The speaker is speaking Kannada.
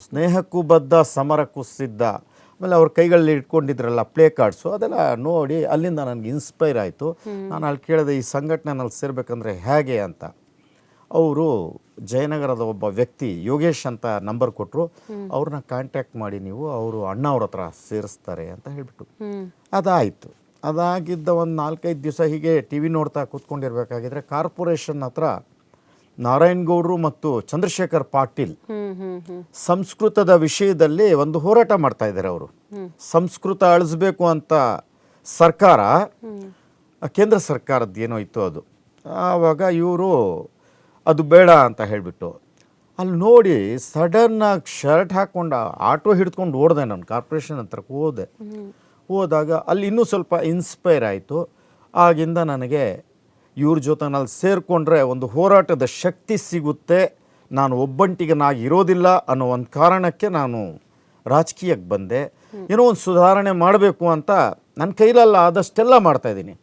ಸ್ನೇಹಕ್ಕೂ ಬದ್ಧ ಸಮರಕ್ಕೂ ಸಿದ್ಧ. ಆಮೇಲೆ ಅವ್ರ ಕೈಗಳಲ್ಲಿ ಇಟ್ಕೊಂಡಿದ್ರಲ್ಲ ಪ್ಲೇ ಕಾರ್ಡ್ಸು, ಅದೆಲ್ಲ ನೋಡಿ ಅಲ್ಲಿಂದ ನನಗೆ ಇನ್ಸ್ಪೈರ್ ಆಯಿತು. ನಾನು ಅಲ್ಲಿ ಕೇಳಿದೆ, ಈ ಸಂಘಟನೆನಲ್ಲಿ ಸೇರಬೇಕಂದ್ರೆ ಹೇಗೆ ಅಂತ. ಅವರು ಜಯನಗರದ ಒಬ್ಬ ವ್ಯಕ್ತಿ ಯೋಗೇಶ್ ಅಂತ ನಂಬರ್ ಕೊಟ್ಟರು. ಅವ್ರನ್ನ ಕಾಂಟ್ಯಾಕ್ಟ್ ಮಾಡಿ ನೀವು, ಅವರು ಅಣ್ಣವ್ರ ಹತ್ರ ಸೇರಿಸ್ತಾರೆ ಅಂತ ಹೇಳಿಬಿಟ್ಟು. ಅದಾಯಿತು. ಅದಾಗಿದ್ದ ಒಂದು 4-5 ದಿವಸ ಹೀಗೆ ಟಿ ವಿ ನೋಡ್ತಾ ಕೂತ್ಕೊಂಡಿರ್ಬೇಕಾಗಿದ್ರೆ ಕಾರ್ಪೊರೇಷನ್ ಹತ್ರ ನಾರಾಯಣಗೌಡರು ಮತ್ತು ಚಂದ್ರಶೇಖರ್ ಪಾಟೀಲ್ ಸಂಸ್ಕೃತದ ವಿಷಯದಲ್ಲಿ ಒಂದು ಹೋರಾಟ ಮಾಡ್ತಾ ಇದ್ದಾರೆ. ಅವರು ಸಂಸ್ಕೃತ ಅಳಿಸ್ಬೇಕು ಅಂತ ಸರ್ಕಾರ, ಕೇಂದ್ರ ಸರ್ಕಾರದ್ದು ಏನೋ ಇತ್ತು ಅದು. ಆವಾಗ ಇವರು ಅದು ಬೇಡ ಅಂತ ಹೇಳಿಬಿಟ್ಟು ಅಲ್ಲಿ ನೋಡಿ ಸಡನ್ನಾಗಿ ಶರ್ಟ್ ಹಾಕ್ಕೊಂಡು ಆಟೋ ಹಿಡ್ಕೊಂಡು ಓಡಿದೆ. ನಾನು ಕಾರ್ಪೊರೇಷನ್ ಹತ್ರಕ್ಕೆ ಹೋದಾಗ ಅಲ್ಲಿ ಇನ್ನೂ ಸ್ವಲ್ಪ ಇನ್ಸ್ಪೈರ್ ಆಯಿತು. ಆಗಿಂದ ನನಗೆ ಇವ್ರ ಜೊತೆನಲ್ಲಿ ಸೇರಿಕೊಂಡ್ರೆ ಒಂದು ಹೋರಾಟದ ಶಕ್ತಿ ಸಿಗುತ್ತೆ, ನಾನು ಒಬ್ಬಂಟಿಗನಾಗಿ ಇರೋದಿಲ್ಲ ಅನ್ನೋ ಒಂದು ಕಾರಣಕ್ಕೆ ನಾನು ರಾಜಕೀಯಕ್ಕೆ ಬಂದೆ. ಏನೋ ಒಂದು ಸುಧಾರಣೆ ಮಾಡಬೇಕು ಅಂತ ನನ್ನ ಕೈಲಲ್ಲ ಆದಷ್ಟೆಲ್ಲ ಮಾಡ್ತಾಯಿದ್ದೀನಿ.